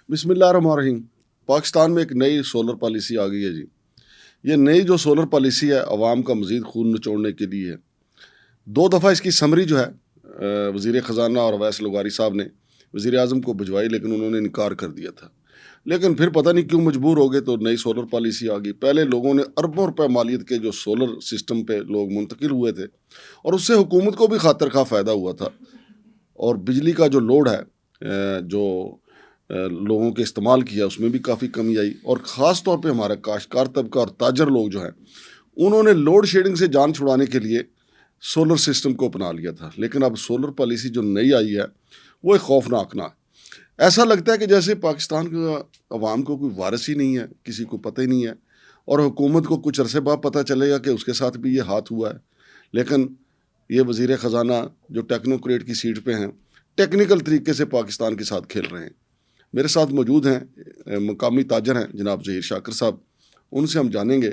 بسم اللہ الرحمن الرحیم. پاکستان میں ایک نئی سولر پالیسی آ گئی ہے جی. یہ نئی جو سولر پالیسی ہے عوام کا مزید خون نچوڑنے کے لیے ہے. 2 دفعہ اس کی سمری جو ہے وزیر خزانہ اور اویس لغاری صاحب نے وزیر اعظم کو بھجوائی، لیکن انہوں نے انکار کر دیا تھا. لیکن پھر پتہ نہیں کیوں مجبور ہو گئے تو نئی سولر پالیسی آ گئی. پہلے لوگوں نے اربوں روپے مالیت کے جو سولر سسٹم پہ لوگ منتقل ہوئے تھے اور اس سے حکومت کو بھی خاطر خواہ فائدہ ہوا تھا، اور بجلی کا جو لوڈ ہے جو لوگوں کے استعمال کیا اس میں بھی کافی کمی آئی. اور خاص طور پہ ہمارا کاشتکار طبقہ اور تاجر لوگ جو ہیں انہوں نے لوڈ شیڈنگ سے جان چھڑانے کے لیے سولر سسٹم کو اپنا لیا تھا. لیکن اب سولر پالیسی جو نئی آئی ہے وہ ایک خوفناک نہ، ایسا لگتا ہے کہ جیسے پاکستان کے عوام کو کوئی وارث ہی نہیں ہے، کسی کو پتہ ہی نہیں ہے، اور حکومت کو کچھ عرصے بعد پتہ چلے گا کہ اس کے ساتھ بھی یہ ہاتھ ہوا ہے. لیکن یہ وزیر خزانہ جو ٹیکنوکریٹ کی سیٹ پہ ہیں ٹیکنیکل طریقے سے پاکستان کے ساتھ کھیل رہے ہیں. میرے ساتھ موجود ہیں مقامی تاجر ہیں جناب ظہیر شاکر صاحب. ان سے ہم جانیں گے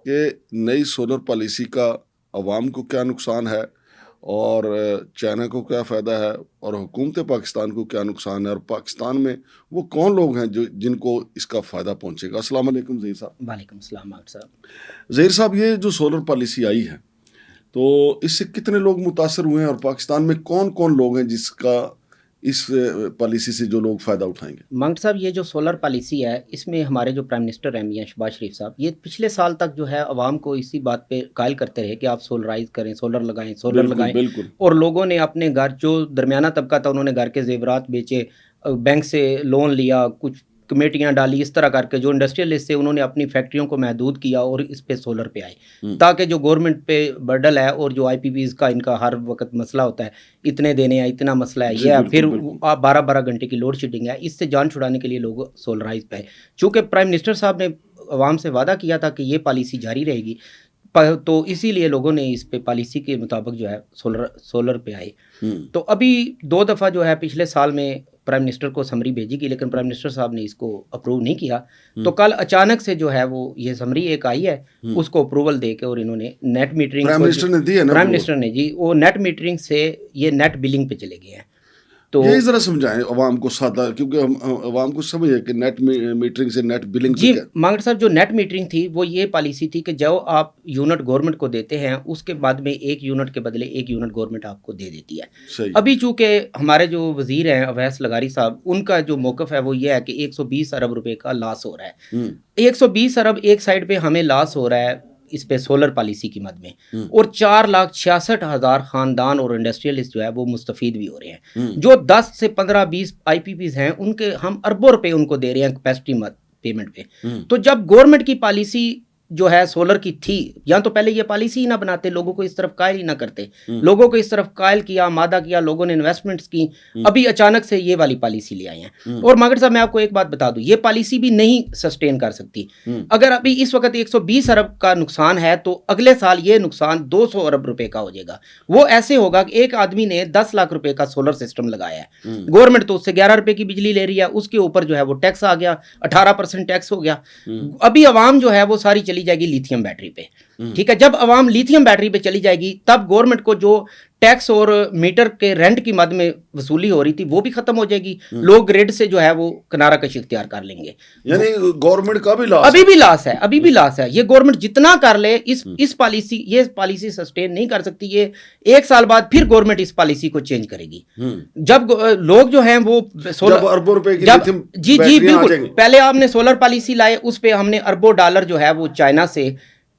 کہ نئی سولر پالیسی کا عوام کو کیا نقصان ہے اور چائنا کو کیا فائدہ ہے اور حکومت پاکستان کو کیا نقصان ہے، اور پاکستان میں وہ کون لوگ ہیں جن کو اس کا فائدہ پہنچے گا. السلام علیکم ظہیر صاحب. وعلیکم السلام ماکر صاحب. ظہیر صاحب، یہ جو سولر پالیسی آئی ہے تو اس سے کتنے لوگ متاثر ہوئے ہیں، اور پاکستان میں کون کون لوگ ہیں جس کا اس پالیسی سے جو لوگ فائدہ اٹھائیں گے؟ مانگٹ صاحب، یہ جو سولر پالیسی ہے اس میں ہمارے جو پرائم منسٹر ہیں میاں شہباز شریف صاحب، یہ پچھلے سال تک جو ہے عوام کو اسی بات پہ قائل کرتے رہے کہ آپ سولرائز کریں، سولر لگائیں، سولر لگائیں. بالکل. اور لوگوں نے اپنے گھر، جو درمیانہ طبقہ تھا انہوں نے گھر کے زیورات بیچے، بینک سے لون لیا، کچھ کمیٹیاں ڈالی، اس طرح کر کے جو انڈسٹریلسٹ تھے انہوں نے اپنی فیکٹریوں کو محدود کیا اور اس پہ سولر پہ آئے، تاکہ جو گورنمنٹ پہ برڈل ہے اور جو آئی پی پیز کا ان کا ہر وقت مسئلہ ہوتا ہے، اتنے دینے ہیں، اتنا مسئلہ ہے، یہ ہے، پھر 12 گھنٹے کی لوڈ شیڈنگ ہے، اس سے جان چھڑانے کے لیے لوگ سولرائز پہ آئے. چونکہ پرائم منسٹر صاحب نے عوام سے وعدہ کیا تھا کہ یہ پالیسی جاری رہے گی، تو اسی لیے لوگوں نے اس پہ پالیسی کے مطابق جو ہے سولر پہ آئے. تو ابھی 2 دفعہ جو ہے پچھلے سال میں پرائم منسٹر کو سمری بھیجی گئی، لیکن پرائم منسٹر صاحب نے اس کو اپروو نہیں کیا. تو کل اچانک سے جو ہے وہ یہ سمری ایک آئی ہے، اس کو اپروول دے کے، اور انہوں نے نیٹ میٹرنگ، پرائم منسٹر نے جی وہ نیٹ میٹرنگ سے یہ نیٹ بلنگ پہ چلے گئے ہیں. تو یہی ذرا سمجھائیں عوام کو سادہ، کیونکہ ہم عوام کو سمجھے کہ نیٹ میٹرنگ سے نیٹ بلنگ. جی مانگٹ صاحب، جو نیٹ میٹرنگ تھی وہ یہ پالیسی تھی کہ جو آپ یونٹ گورنمنٹ کو دیتے ہیں اس کے بعد میں 1 یونٹ کے بدلے 1 یونٹ گورنمنٹ آپ کو دے دیتی ہے. ابھی چونکہ ہمارے جو وزیر ہیں اویس لغاری صاحب، ان کا جو موقف ہے وہ یہ ہے کہ 120 ارب روپے کا لاس ہو رہا ہے. 120 ارب ایک سائڈ پہ ہمیں لاس ہو رہا ہے اس پہ سولر پالیسی کی مد میں، اور 4,66,000 خاندان اور انڈسٹریلسٹ جو ہے وہ مستفید بھی ہو رہے ہیں. جو 10 سے 15 20 آئی پی پیز ہیں ان کے ہم اربوں روپے ان کو دے رہے ہیں کیپیسٹی پیمنٹ پہ. تو جب گورنمنٹ کی پالیسی جو ہے سولر کی تھی، یا تو پہلے یہ پالیسی ہی نہ بناتے، لوگوں کو اس طرف قائل ہی نہ کرتے، لوگوں کو اس طرف قائل کیا، مادہ کیا، لوگوں نے انویسٹمنٹس کی. ابھی اچانک سے یہ والی پالیسی لے آئے ہیں. اور ماگٹ صاحب، میں آپ کو ایک بات بتا دوں، یہ پالیسی بھی نہیں سسٹین کر سکتی. اگر ابھی اس وقت 120 ارب کا نقصان ہے تو اگلے سال یہ نقصان 200 ارب روپے کا ہو جائے گا. وہ ایسے ہوگا کہ ایک آدمی نے 10 لاکھ روپے کا سولر سسٹم لگایا ہے، گورنمنٹ تو اس سے 11 روپے کی بجلی لے رہی ہے، اس کے اوپر جو ہے وہ ٹیکس آ گیا، 18% ٹیکس ہو گیا. ابھی عوام جو ہے وہ ساری چلی جائے گی لیتھیم بیٹری پہ. ٹھیک ہے، جب عوام لیتھیم بیٹری پہ چلی جائے گی تب گورنمنٹ کو جو ٹیکس اور میٹر کے رینٹ کی مد میں وصولی ہو رہی تھی وہ بھی ختم ہو جائے گی. لوگ گریڈ سے جو ہے وہ کنارہ کش اختیار کر لیں گے. یعنی گورنمنٹ کا بھی لاس، ابھی بھی لاس ہے، ابھی بھی لاس ہے. یہ گورنمنٹ جتنا کر لے اس پالیسی، یہ پالیسی سسٹین نہیں کر سکتی. یہ 1 سال بعد پھر گورنمنٹ اس پالیسی کو چینج کرے گی جب لوگ جو ہیں وہ اربوں روپے کی جی بالکل. پہلے آپ نے سولر پالیسی لائے، اس پہ ہم نے اربوں ڈالر جو ہے وہ چائنا سے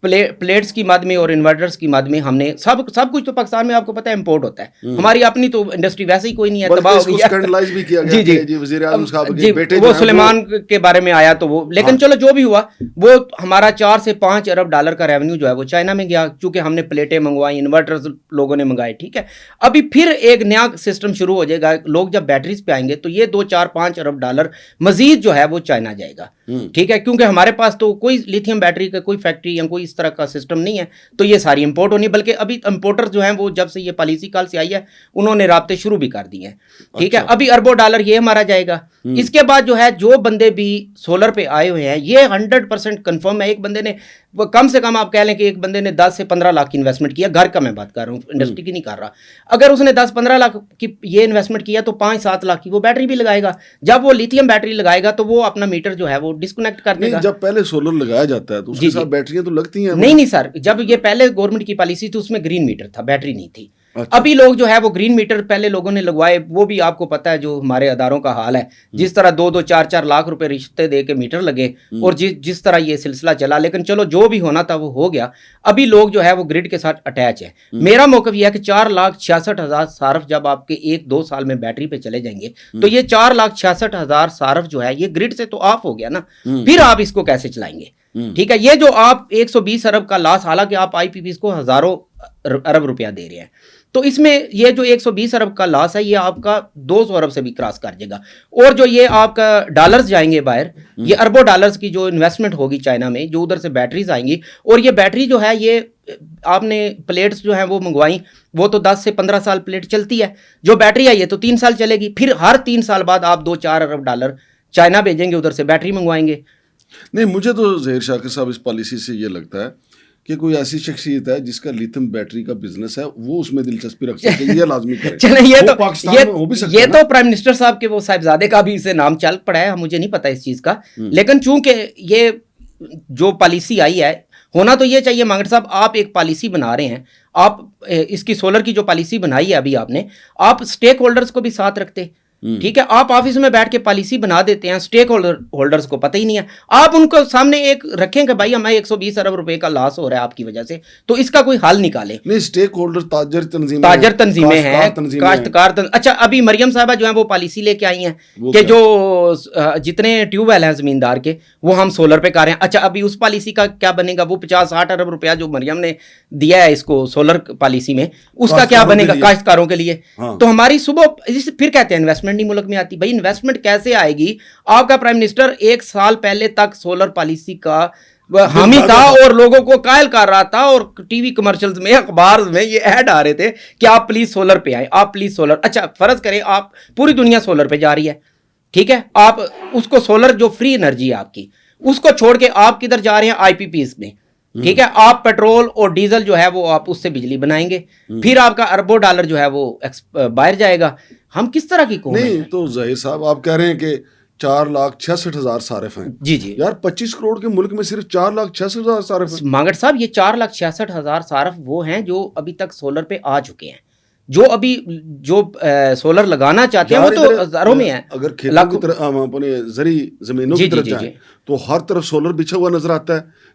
پلیٹس کی مد میں اور انورٹرز کی مد میں ہم نے سب کچھ تو پاکستان میں آپ کو پتہ ہے امپورٹ ہوتا ہے. ہماری اپنی تو انڈسٹری ویسے ہی کوئی نہیں ہے، تباہ ہو گئی ہے. جی وزیر اعظم صاحب کے بیٹے وہ سلیمان کے بارے میں آیا تو وہ، لیکن چلو جو بھی ہوا، وہ ہمارا 4 سے 5 ارب ڈالر کا ریونیو جو ہے وہ چائنا میں گیا، چونکہ ہم نے پلیٹیں منگوائی، انورٹرز لوگوں نے منگائے. ٹھیک ہے، ابھی پھر ایک نیا سسٹم شروع ہو جائے گا. لوگ جب بیٹریز پہ آئیں گے تو یہ 2 4 5 ارب ڈالر مزید جو ہے وہ چائنا جائے گا. ٹھیک ہے، کیونکہ ہمارے پاس تو کوئی لیتھیم بیٹری کا کوئی فیکٹری یا کوئی اس طرح کا سسٹم نہیں ہے، تو یہ ساری امپورٹ ہونی. بلکہ ابھی امپورٹر جو ہیں وہ جب سے یہ پالیسی کال سے آئی ہے انہوں نے رابطے شروع بھی کر دیے ہیں. ٹھیک ہے، ابھی اربوں ڈالر یہ ہمارا جائے گا. اس کے بعد جو ہے جو بندے بھی سولر پہ آئے ہوئے ہیں، یہ 100% کنفرم ہے. ایک بندے نے वो कम से कम आप कह लें कि एक बंदे ने 10 से 15 लाख की इन्वेस्टमेंट किया, घर का मैं बात कर रहा हूँ, इंडस्ट्री की नहीं कर रहा। अगर उसने 10-15 लाख की ये इन्वेस्टमेंट किया तो 5-7 लाख की वो बैटरी भी लगाएगा। जब वो लिथियम बैटरी लगाएगा तो वो अपना मीटर जो है वो डिस्कनेक्ट कर देगा। जब पहले सोलर लगाया जाता है तो उसके साथ बैटरियां तो लगती हैं? नहीं सर, जब ये पहले गवर्नमेंट की पॉलिसी थी उसमें ग्रीन मीटर था, बैटरी नहीं थी। अच्छा। अभी लोग जो है वो ग्रीन मीटर पहले लोगों ने लगवाए, वो भी आपको पता है जो हमारे अदारों का हाल है, जिस तरह 2-2, 4-4 लाख रुपए रिश्ते दे के मीटर लगे और जिस तरह ये सिलसिला चला। लेकिन चलो जो भी होना था वो हो गया। अभी लोग जो है वो ग्रिड के साथ अटैच है। मेरा मौक़िफ़ यह है कि 4,66,000 सारफ जब आपके 1-2 साल में बैटरी पे चले जाएंगे तो ये 4,66,000 सारफ जो है ये ग्रिड से तो ऑफ हो गया ना, फिर आप इसको कैसे चलाएंगे? ठीक है, ये जो आप 120 अरब का लॉस, हालांकि आप आईपीपीज को हजारों अरब रुपया दे रहे हैं, तो इसमें ये जो 120 अरब का लॉस है ये आपका 200 अरब से भी क्रॉस कर जाएगा। और जो ये आपका डॉलर्स जाएंगे बाहर, ये अरबों डॉलर्स की जो इन्वेस्टमेंट होगी चाइना में, जो उधर से बैटरीज आएंगी, और ये बैटरी जो है ये आपने प्लेट्स जो हैं वो मंगवाई, वो तो 10 से 15 साल प्लेट चलती है। जो बैटरी है ये तो 3 साल चलेगी, फिर हर 3 साल बाद आप 2-4 अरब डॉलर चाइना भेजेंगे, उधर से बैटरी मंगवाएंगे। नहीं, मुझे तो ज़हीर शाकिर साहब इस पॉलिसी से ये लगता है कि कोई ऐसी शख्सियत है जिसका लिथियम बैटरी का बिजनेस है, वो उसमें दिलचस्पी रख सकते हैं, ये लाजमी करें। चलें, ये तो पाकिस्तान में हो भी सकता ये है तो प्राइम मिनिस्टर साहब के वो साहिबजादे का भी इसे नाम चल पड़ा है, मुझे नहीं पता इस चीज़ का। लेकिन चूंकि ये जो पॉलिसी आई है, होना तो ये चाहिए मांगड़ साहब, आप एक पॉलिसी बना रहे हैं, आप इसकी सोलर की जो पॉलिसी बनाई है अभी आपने, आप स्टेक होल्डर्स को भी साथ रखते। ठीक है, आप ऑफिस में बैठ के पॉलिसी बना देते हैं, स्टेक होल्डर्स को पता ही नहीं है। आप उनको सामने एक रखें कि भाई हमें 120 अरब रुपए का लॉस हो रहा है आपकी वजह से, तो इसका कोई हल निकाले। नहीं, स्टेक होल्डर ताजर तंजीमें हैं, काश्तकार अच्छा, अभी मरियम साहबा जो है वो पॉलिसी लेके आई हैं कि जो जितने ट्यूबवेल हैं जमींदार के वो हम सोलर पे कर रहे हैं। अच्छा, अभी उस पॉलिसी का क्या बनेगा? वो 50-60 अरब रुपया जो मरियम ने दिया है इसको सोलर पॉलिसी में, उसका क्या बनेगा काश्तकारों के लिए? तो हमारी सुबह फिर कहते हैं इन्वेस्टमेंट नहीं मुल्क में आती। भाई इन्वेस्टमेंट कैसे आएगी? आपका प्राइम मिनिस्टर 1 साल पहले तक सोलर पॉलिसी का हामी था और लोगों को कायल कर रहा था, और टीवी कमर्शियल्स में, अखबार में ये ऐड आ रहे थे कि आप प्लीज सोलर पे आए, आप प्लीज सोलर। अच्छा, फर्ज करें आप पूरी दुनिया सोलर पे जा रही है, ठीक है, आप उसको सोलर जो फ्री एनर्जी है आपकी, उसको छोड़ के आप किधर जा रहे हैं? आईपीपीज में। ठीक है, आप पेट्रोल और डीजल जो है वो आप उससे बिजली बनाएंगे, फिर आपका अरबों डॉलर जो है वो बाहर जाएगा। हम किस तरह की कौम नहीं, तो ज़हीर साहब आप कह रहे हैं कि 4,66,000 सारिफ हैं। जी यार 25 करोड़ के मुल्क में सिर्फ 4,66,000 सारिफ हैं। मांगड़ साहब, ये 4,66,000 सारिफ वो हैं जो अभी तक सोलर पे आ चुके हैं। जो अभी जो सोलर लगाना चाहते हैं वो तो हजारों में है। अगर खेतों की तरफ हम अपने जरी जमीनों की तरफ जाएं तो हर तरफ सोलर बिछा हुआ नजर आता है।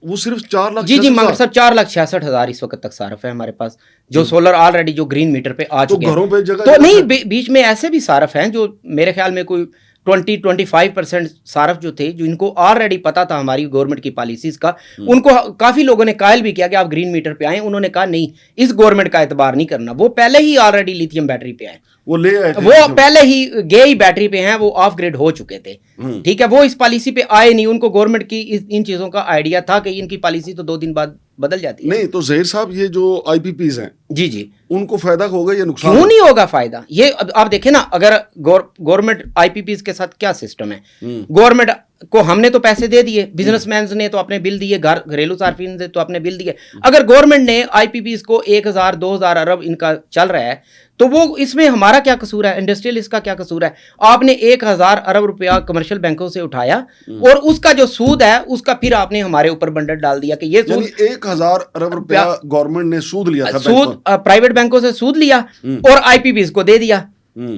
वो सिर्फ 4 लाख। जी मांगड़ साहब, 4,66,000 इस वक्त तक सारफ है हमारे पास, जो सोलर ऑलरेडी जो ग्रीन मीटर पे आ चुके हैं। घरों पे जगह तो नहीं, बीच में ऐसे भी सारफ हैं जो मेरे ख्याल में कोई 20-25% सारफ जो थे, जो इनको ऑलरेडी पता था हमारी गवर्नमेंट की पॉलिसीज का, उनको काफी लोगों ने कायल भी किया कि आप ग्रीन मीटर पे आए। उन्होंने कहा नहीं, इस गवर्नमेंट का एतबार नहीं करना, वो पहले ही ऑलरेडी लिथियम बैटरी पे आए, वो ले आए थे, वो पहले ही गे ही बैटरी पे हैं, वो ऑफ ग्रिड हो चुके थे। ठीक है, वो इस पॉलिसी पे आए नहीं, उनको गवर्नमेंट की इन चीजों का आइडिया था कि इनकी पॉलिसी तो 2 दिन बाद बदल जाती है। नहीं, तो ज़हीर साहब ये जो आईपीपीज हैं, जी उनको फायदा होगा या नुकसान? क्यों नहीं होगा फायदा? ये आप देखें ना, अगर गवर्नमेंट आईपीपीज के साथ क्या सिस्टम है, गवर्नमेंट को हमने तो पैसे दे दिए, बिजनेसमैन ने तो अपने बिल दिए, घरेलू सार्फिन ने तो अपने बिल दिए। अगर गवर्नमेंट ने आईपीपीज को 1,000-2,000 अरब इनका चल रहा है, तो वो इसमें हमारा क्या कसूर है? इंडस्ट्रियलिस्ट का क्या कसूर है? आपने 1,000 अरब रुपया कमर्शियल बैंकों से उठाया और उसका जो सूद है उसका फिर आपने हमारे ऊपर बंडल डाल दिया कि ये सूद, 1,000 अरब रुपया गवर्नमेंट ने सूद लिया था, सूद प्राइवेट बैंकों से सूद लिया और आईपीपीज को दे दिया।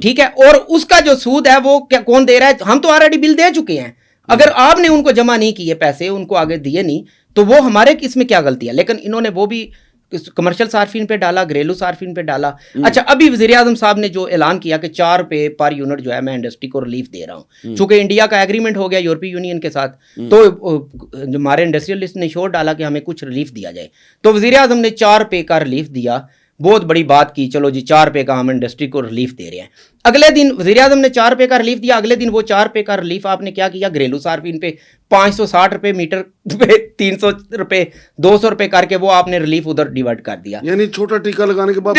ठीक है, और उसका जो सूद है वो क्या कौन दे रहा है? हम तो ऑलरेडी बिल दे चुके हैं। अगर आपने उनको जमा नहीं किए पैसे, उनको आगे दिए नहीं, तो वो हमारे इसमें क्या गलती है? लेकिन इन्होंने वो भी कमर्शियल सार्फिन पे डाला, घरेलू सार्फिन पे डाला। अच्छा, अभी वज़ीर आज़म साहब ने जो ऐलान किया कि 4 रुपये पर यूनिट जो है मैं इंडस्ट्री को रिलीफ दे रहा हूँ, चूंकि इंडिया का एग्रीमेंट हो गया यूरोपीय यूनियन के साथ, तो जो हमारे इंडस्ट्रियलिस्ट ने शोर डाला कि हमें कुछ रिलीफ दिया जाए, तो वज़ीर आज़म ने 4 रुपये का रिलीफ दिया। बहुत बड़ी बात की, चलो जी 4 रुपये का हम इंडस्ट्री को रिलीफ दे रहे हैं। अगले दिन वज़ीर आज़म ने 4 रुपये का रिलीफ दिया, अगले दिन वो 4 रुपये का रिलीफ आपने क्या किया? घरेलू सार्फिन पे 560 रुपए मीटर पे 300 रुपए 200 रुपए करके वो आपने रिलीफ उधर डिवाइड कर दिया। यानी छोटा टीका लगाने के बाद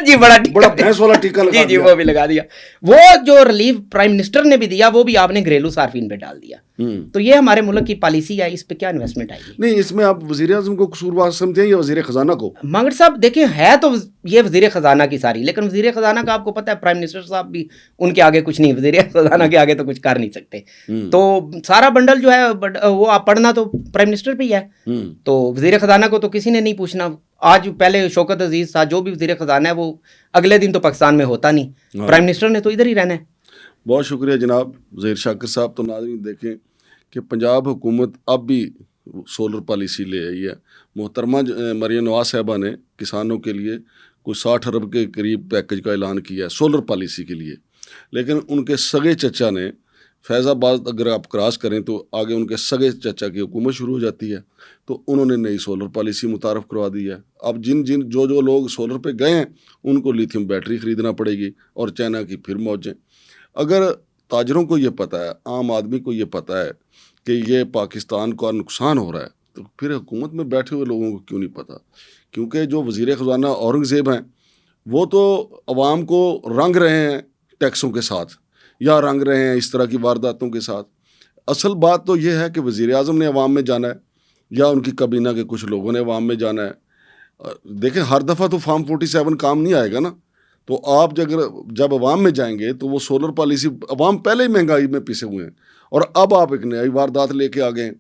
जी बड़ा बड़ा भैंस वाला टीका लगा जी वो भी लगा दिया। वो जो रिलीफ प्राइम मिनिस्टर ने भी दिया वो भी आपने घरेलू सार्फिन पे डाल दिया। तो ये हमारे मुल्क की पॉलिसी है, इस पे क्या इन्वेस्टमेंट आएगी? नहीं, इसमें आप वजीर आजम को कसूरवार समझते हैं या वजीर खजाना को? मंगड़ साहब देखिए, है तो ये वजीर खजाना की सारी, लेकिन वजीर खजाना का आपको पता है प्राइम मिनिस्टर साहब भी उनके आगे कुछ नहीं, वजीर खजाना के आगे तो कुछ कर नहीं सकते। तो सारा बंडल जो है वो आप पढ़ना तो प्राइम मिनिस्टर पे ही है। तो वजीर खजाना को तो किसी ने नहीं पूछना। आज पहले शौकत अजीज था, जो भी वजीर खजाना है वो अगले दिन तो पाकिस्तान में होता नहीं, प्राइम मिनिस्टर ने तो इधर ही रहना है। बहुत शुक्रिया जनाब ज़हीर शाकिर साहब। तो नाज़रीन देखें कि पंजाब हुकूमत अब भी सोलर पॉलिसी ले आई है। मोहतरमा मरियम नवाज साहबा ने किसानों के लिए कुछ 60 अरब के करीब पैकेज का ऐलान किया है सोलर पॉलिसी के लिए, लेकिन उनके सगे चचा ने फैज़ाबाद अगर आप क्रॉस करें तो आगे उनके सगे चचा की हुकूमत शुरू हो जाती है, तो उन्होंने नई सोलर पॉलिसी मुतारफ़ करवा दी है। अब जो लोग सोलर पे गए हैं उनको लिथियम बैटरी ख़रीदना पड़ेगी और चाइना की फिर मौजें। अगर ताजरों को ये पता है, आम आदमी को ये पता है कि ये पाकिस्तान का नुकसान हो रहा है, तो फिर हुकूमत में बैठे हुए लोगों को क्यों नहीं पता? क्योंकि जो वज़ीर ख़जाना औरंगज़ेब हैं वो तो अवाम को रंग रहे हैं टैक्सों के साथ या रंग रहे हैं इस तरह की वारदातों के साथ। असल बात तो ये है कि वज़ीर आज़म ने अवाम में जाना है या उनकी कबीना के कुछ लोगों ने अवाम में जाना है। देखें, हर दफ़ा तो फार्म 47 काम नहीं आएगा ना। तो आप जब अवाम में जाएंगे तो वो सोलर पॉलिसी, अवाम पहले ही महंगाई में पिसे हुए हैं और अब आप एक नई वारदात लेके आ गए।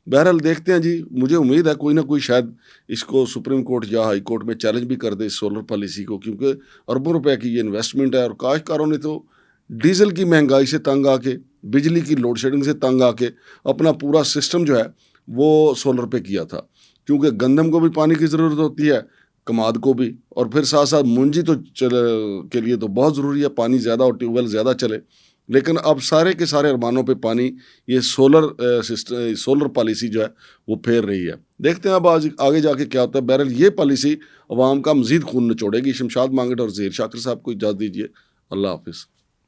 बहरहाल देखते हैं जी, मुझे उम्मीद है कोई ना कोई शायद इसको सुप्रीम कोर्ट या हाई कोर्ट में चैलेंज भी कर दे इस सोलर पॉलिसी को, क्योंकि अरबों रुपए की ये इन्वेस्टमेंट है। और काश्तकारों ने तो डीजल की महंगाई से तंग आके, बिजली की लोड शेडिंग से तंग आके अपना पूरा सिस्टम जो है वो सोलर पे किया था, क्योंकि गंदम को भी पानी की ज़रूरत होती है, कमाद को भी, और फिर साथ साथ मुंजी तो के लिए तो बहुत ज़रूरी है पानी ज़्यादा और ट्यूबवेल ज़्यादा चले। लेकिन अब सारे के सारे अरमानों पे पानी ये सोलर पॉलिसी जो है वो फेर रही है। देखते हैं अब आगे जाके क्या होता है। बहरहाल ये पॉलिसी अवाम का मज़ीद खून निचोड़ेगी। शमशाद मांगट और ज़हीर शाकिर साहब को इजाज़त दीजिए। अल्लाह हाफिज़।